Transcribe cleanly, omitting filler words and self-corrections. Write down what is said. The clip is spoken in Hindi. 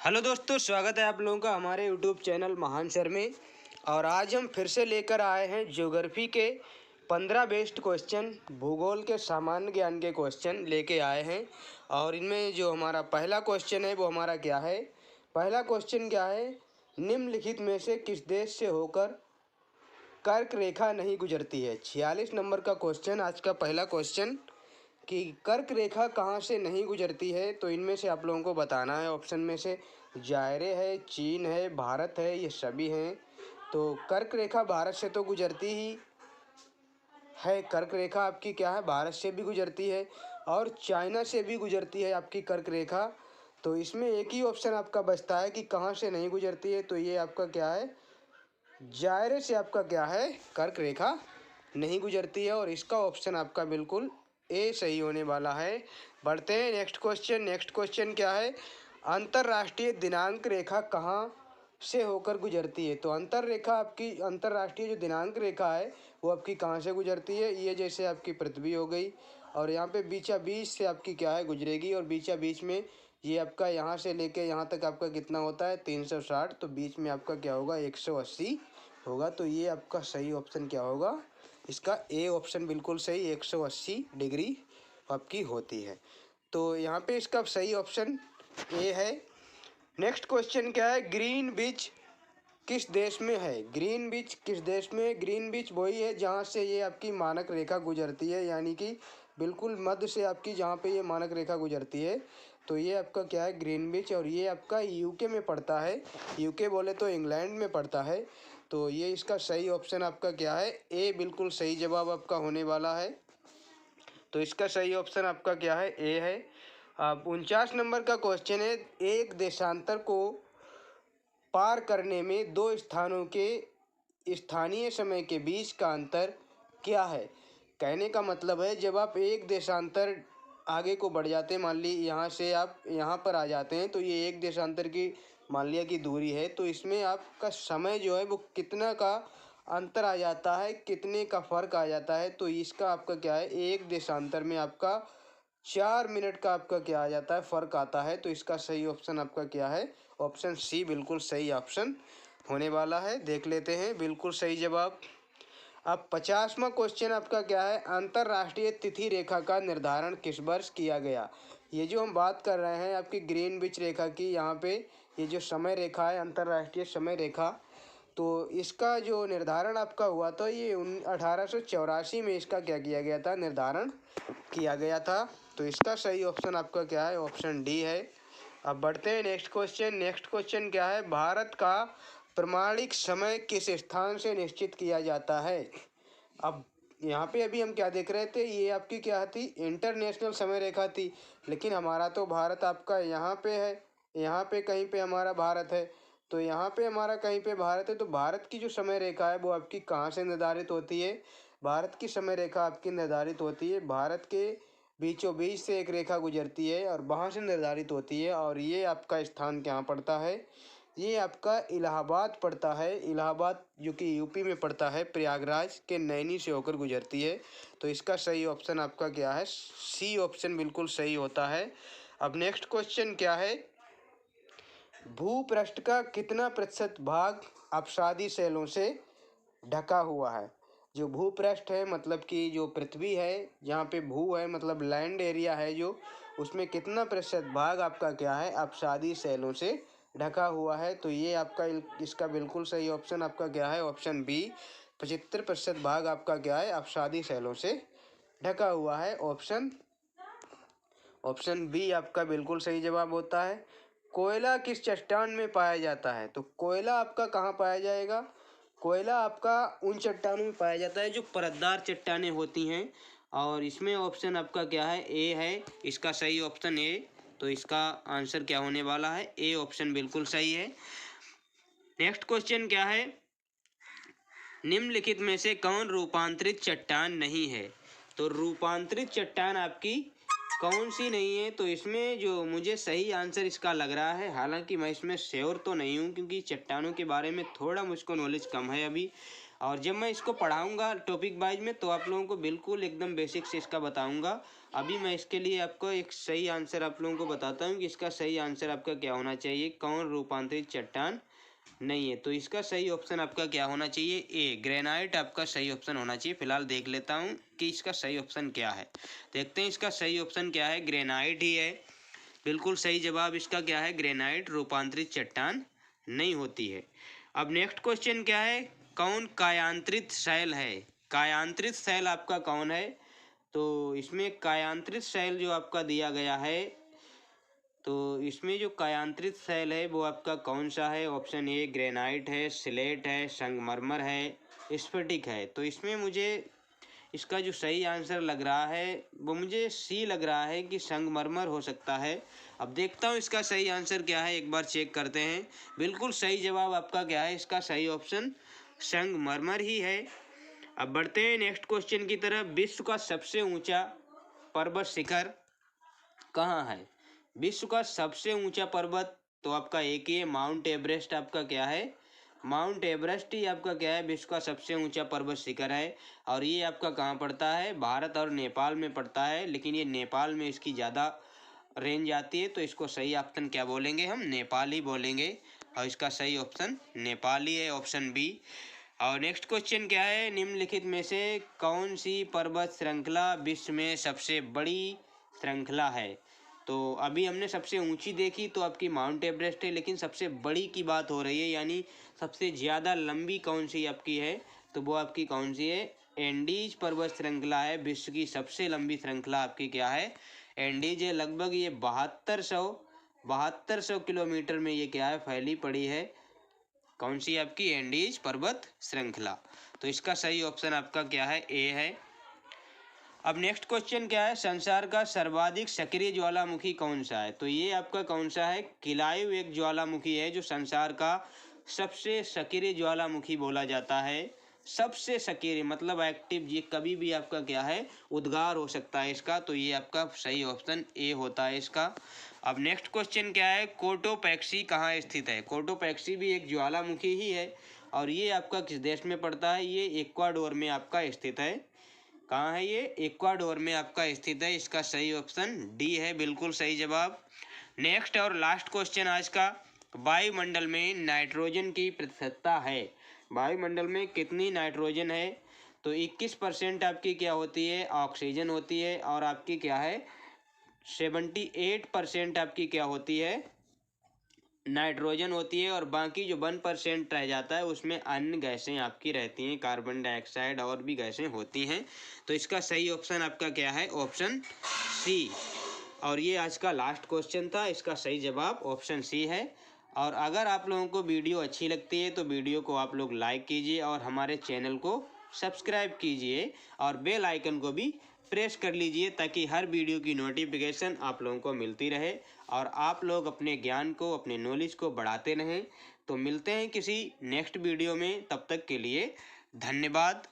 हेलो दोस्तों, स्वागत है आप लोगों का हमारे यूट्यूब चैनल महान सर में। और आज हम फिर से लेकर आए हैं ज्योग्राफी के 15 बेस्ट क्वेश्चन, भूगोल के सामान्य ज्ञान के क्वेश्चन लेके आए हैं। और इनमें जो हमारा पहला क्वेश्चन है वो हमारा क्या है, पहला क्वेश्चन क्या है, निम्नलिखित में से किस देश से होकर कर्क रेखा नहीं गुजरती है। 46 नंबर का क्वेश्चन, आज का पहला क्वेश्चन कि कर्क रेखा कहाँ से नहीं गुजरती है। तो इनमें से आप लोगों को बताना है, ऑप्शन में से जायरे है, चीन है, भारत है, ये सभी हैं। तो कर्क रेखा भारत से तो गुजरती ही है, कर्क रेखा आपकी क्या है, भारत से भी गुजरती है और चाइना से भी गुजरती है आपकी कर्क रेखा। तो इसमें एक ही ऑप्शन आपका बचता है कि कहाँ से नहीं गुजरती है। तो ये आपका क्या है, जायरे से आपका क्या है, कर्क रेखा नहीं गुजरती है। और इसका ऑप्शन आपका बिल्कुल ए सही होने वाला है। बढ़ते हैं नेक्स्ट क्वेश्चन। नेक्स्ट क्वेश्चन क्या है, अंतर्राष्ट्रीय दिनांक रेखा कहाँ से होकर गुजरती है। तो अंतर्राष्ट्रीय जो दिनांक रेखा है वो आपकी कहाँ से गुजरती है। ये जैसे आपकी पृथ्वी हो गई और यहाँ पे बीचा बीच से आपकी क्या है गुजरेगी, और बीचा बीच में ये आपका यहाँ से लेके यहाँ तक आपका कितना होता है 360, तो बीच में आपका क्या होगा 180 होगा। तो ये आपका सही ऑप्शन क्या होगा, इसका ए ऑप्शन बिल्कुल सही, 180 डिग्री आपकी होती है। तो यहाँ पे इसका सही ऑप्शन ए है। नेक्स्ट क्वेश्चन क्या है, ग्रीन बीच किस देश में है। ग्रीन बीच किस देश में है, ग्रीन बीच वही है जहाँ से ये आपकी मानक रेखा गुजरती है, यानी कि बिल्कुल मध्य से आपकी जहाँ पे ये मानक रेखा गुजरती है। तो ये आपका क्या है ग्रीन बीच, और ये आपका यूके में पड़ता है। यूके बोले तो इंग्लैंड में पड़ता है। तो ये इसका सही ऑप्शन आपका क्या है, ए बिल्कुल सही जवाब आपका होने वाला है। तो इसका सही ऑप्शन आपका क्या है, ए है। अब 49 नंबर का क्वेश्चन है, एक देशांतर को पार करने में दो स्थानों के स्थानीय समय के बीच का अंतर क्या है। कहने का मतलब है जब आप एक देशांतर आगे को बढ़ जाते हैं, मान ली यहाँ से आप यहाँ पर आ जाते हैं, तो ये एक देशांतर की मान लिया की दूरी है। तो इसमें आपका समय जो है वो कितना का अंतर आ जाता है, कितने का फ़र्क आ जाता है। तो इसका आपका क्या है, एक देशांतर में आपका 4 मिनट का आपका क्या आ जाता है, फ़र्क आता है। तो इसका सही ऑप्शन आपका क्या है, ऑप्शन सी बिल्कुल सही ऑप्शन होने वाला है। देख लेते हैं, बिल्कुल सही जवाब। अब 50वां क्वेश्चन आपका क्या है, अंतर्राष्ट्रीय तिथि रेखा का निर्धारण किस वर्ष किया गया। ये जो हम बात कर रहे हैं आपकी ग्रीनविच रेखा की, यहाँ पे ये जो समय रेखा है अंतर्राष्ट्रीय समय रेखा, तो इसका जो निर्धारण आपका हुआ था ये 1884 में इसका क्या किया गया था, निर्धारण किया गया था। तो इसका सही ऑप्शन आपका क्या है, ऑप्शन डी है। अब बढ़ते हैं नेक्स्ट क्वेश्चन। नेक्स्ट क्वेश्चन क्या है, भारत का प्रमाणिक समय किस स्थान से निश्चित किया जाता है। अब यहाँ पे अभी हम क्या देख रहे थे, ये आपकी क्या थी, इंटरनेशनल समय रेखा थी। लेकिन हमारा तो भारत आपका यहाँ पे है, यहाँ पे कहीं पे हमारा भारत है। तो यहाँ पे हमारा कहीं पे भारत है। तो भारत की जो समय रेखा है वो आपकी कहाँ से निर्धारित होती है, भारत की समय रेखा आपकी निर्धारित होती है भारत के बीचों बीच से एक रेखा गुजरती है और वहाँ से निर्धारित होती है। और ये आपका स्थान कहाँ पड़ता है, ये आपका इलाहाबाद पड़ता है। इलाहाबाद जो कि यूपी में पड़ता है, प्रयागराज के नैनी से होकर गुजरती है। तो इसका सही ऑप्शन आपका क्या है, सी ऑप्शन बिल्कुल सही होता है। अब नेक्स्ट क्वेश्चन क्या है, भूपृष्ठ का कितना प्रतिशत भाग अपसादी शैलों से ढका हुआ है। जो भूपृष्ठ है मतलब कि जो पृथ्वी है, जहाँ पे भू है मतलब लैंड एरिया है, जो उसमें कितना प्रतिशत भाग आपका क्या है, अपसादी शैलों से ढका हुआ है। तो ये आपका इसका बिल्कुल सही ऑप्शन आपका क्या है, ऑप्शन बी, 75% भाग आपका क्या है, अपसादी शैलों से ढका हुआ है। ऑप्शन बी आपका बिल्कुल सही जवाब होता है। कोयला किस चट्टान में पाया जाता है। तो कोयला आपका कहाँ पाया जाएगा, कोयला आपका उन चट्टानों में पाया जाता है जो परतदार चट्टानें होती हैं। और इसमें ऑप्शन आपका क्या है, ए है, इसका सही ऑप्शन ए। तो इसका आंसर क्या होने वाला है, ए ऑप्शन बिल्कुल सही है। नेक्स्ट क्वेश्चन क्या है, निम्नलिखित में से कौन रूपांतरित चट्टान नहीं है। तो रूपांतरित चट्टान आपकी कौन सी नहीं है। तो इसमें जो मुझे सही आंसर इसका लग रहा है, हालांकि मैं इसमें श्योर तो नहीं हूँ क्योंकि चट्टानों के बारे में थोड़ा मुझको नॉलेज कम है अभी, और जब मैं इसको पढ़ाऊँगा टॉपिक वाइज में तो आप लोगों को बिल्कुल एकदम बेसिक से इसका बताऊँगा। अभी मैं इसके लिए आपको एक सही आंसर आप लोगों को बताता हूँ कि इसका सही आंसर आपका क्या होना चाहिए। कौन रूपांतरित चट्टान नहीं है, तो इसका सही ऑप्शन आपका क्या होना चाहिए, ए ग्रेनाइट आपका सही ऑप्शन होना चाहिए। फिलहाल देख लेता हूँ कि इसका सही ऑप्शन क्या है। देखते हैं इसका सही ऑप्शन क्या है, ग्रेनाइट ही है। बिल्कुल सही जवाब इसका क्या है, ग्रेनाइट रूपांतरित चट्टान नहीं होती है। अब नेक्स्ट क्वेश्चन क्या है, कौन कायांतरित शैल है। कायांतरित शैल आपका कौन है, तो इसमें कायांतरित शैल जो आपका दिया गया है, तो इसमें जो कायांतरित शैल है वो आपका कौन सा है। ऑप्शन ए ग्रेनाइट है, स्लेट है, संगमरमर है, स्फटिक है। तो इसमें मुझे इसका जो सही आंसर लग रहा है वो मुझे सी लग रहा है कि संगमरमर हो सकता है। अब देखता हूँ इसका सही आंसर क्या है, एक बार चेक करते हैं। बिल्कुल सही जवाब आपका क्या है, इसका सही ऑप्शन संगमरमर ही है। अब बढ़ते हैं नेक्स्ट क्वेश्चन की तरफ। विश्व का सबसे ऊंचा पर्वत शिखर कहाँ है। विश्व का सबसे ऊंचा पर्वत तो आपका एक ही है, माउंट एवरेस्ट आपका क्या है, माउंट एवरेस्ट ही आपका क्या है, विश्व का सबसे ऊंचा पर्वत शिखर है। और ये आपका कहाँ पड़ता है, भारत और नेपाल में पड़ता है, लेकिन ये नेपाल में इसकी ज़्यादा रेंज आती है, तो इसको सही ऑप्शन क्या बोलेंगे, हम नेपाल ही बोलेंगे। और इसका सही ऑप्शन नेपाल ही है, ऑप्शन बी। और नेक्स्ट क्वेश्चन क्या है, निम्नलिखित में से कौन सी पर्वत श्रृंखला विश्व में सबसे बड़ी श्रृंखला है। तो अभी हमने सबसे ऊंची देखी तो आपकी माउंट एवरेस्ट है, लेकिन सबसे बड़ी की बात हो रही है, यानी सबसे ज़्यादा लंबी कौन सी आपकी है, तो वो आपकी कौन सी है, एंडीज पर्वत श्रृंखला है। विश्व की सबसे लंबी श्रृंखला आपकी क्या है, एंडीज है। लगभग ये 7200 किलोमीटर में ये क्या है, फैली पड़ी है। कौन सी आपकी, एंडीज पर्वत श्रृंखला। तो इसका सही ऑप्शन आपका क्या है, ए है। अब नेक्स्ट क्वेश्चन क्या है, संसार का सर्वाधिक सक्रिय ज्वालामुखी कौन सा है। तो ये आपका कौन सा है, किलायु एक ज्वालामुखी है जो संसार का सबसे सक्रिय ज्वालामुखी बोला जाता है। सबसे सक्रिय मतलब एक्टिव, ये कभी भी आपका क्या है, उद्गार हो सकता है इसका। तो ये आपका सही ऑप्शन ए होता है इसका। अब नेक्स्ट क्वेश्चन क्या है, कोटोपैक्सी कहाँ स्थित है। कोटोपैक्सी भी एक ज्वालामुखी ही है, और ये आपका किस देश में पड़ता है, ये इक्वाडोर में आपका स्थित है। कहाँ है ये, इक्वाडोर में आपका स्थित है। इसका सही ऑप्शन डी है, बिल्कुल सही जवाब। नेक्स्ट और लास्ट क्वेश्चन आज का, वायुमंडल में नाइट्रोजन की प्रतिशतता है। वायुमंडल में कितनी नाइट्रोजन है, तो 21% आपकी क्या होती है, ऑक्सीजन होती है। और आपकी क्या है, 78% आपकी क्या होती है, नाइट्रोजन होती है। और बाकी जो 1% रह जाता है उसमें अन्य गैसें आपकी रहती हैं, कार्बन डाइऑक्साइड और भी गैसें होती हैं। तो इसका सही ऑप्शन आपका क्या है, ऑप्शन सी। और ये आज का लास्ट क्वेश्चन था, इसका सही जवाब ऑप्शन सी है। और अगर आप लोगों को वीडियो अच्छी लगती है तो वीडियो को आप लोग लाइक कीजिए और हमारे चैनल को सब्सक्राइब कीजिए और बेल आइकन को भी प्रेस कर लीजिए, ताकि हर वीडियो की नोटिफिकेशन आप लोगों को मिलती रहे और आप लोग अपने ज्ञान को, अपने नॉलेज को बढ़ाते रहें। तो मिलते हैं किसी नेक्स्ट वीडियो में, तब तक के लिए धन्यवाद।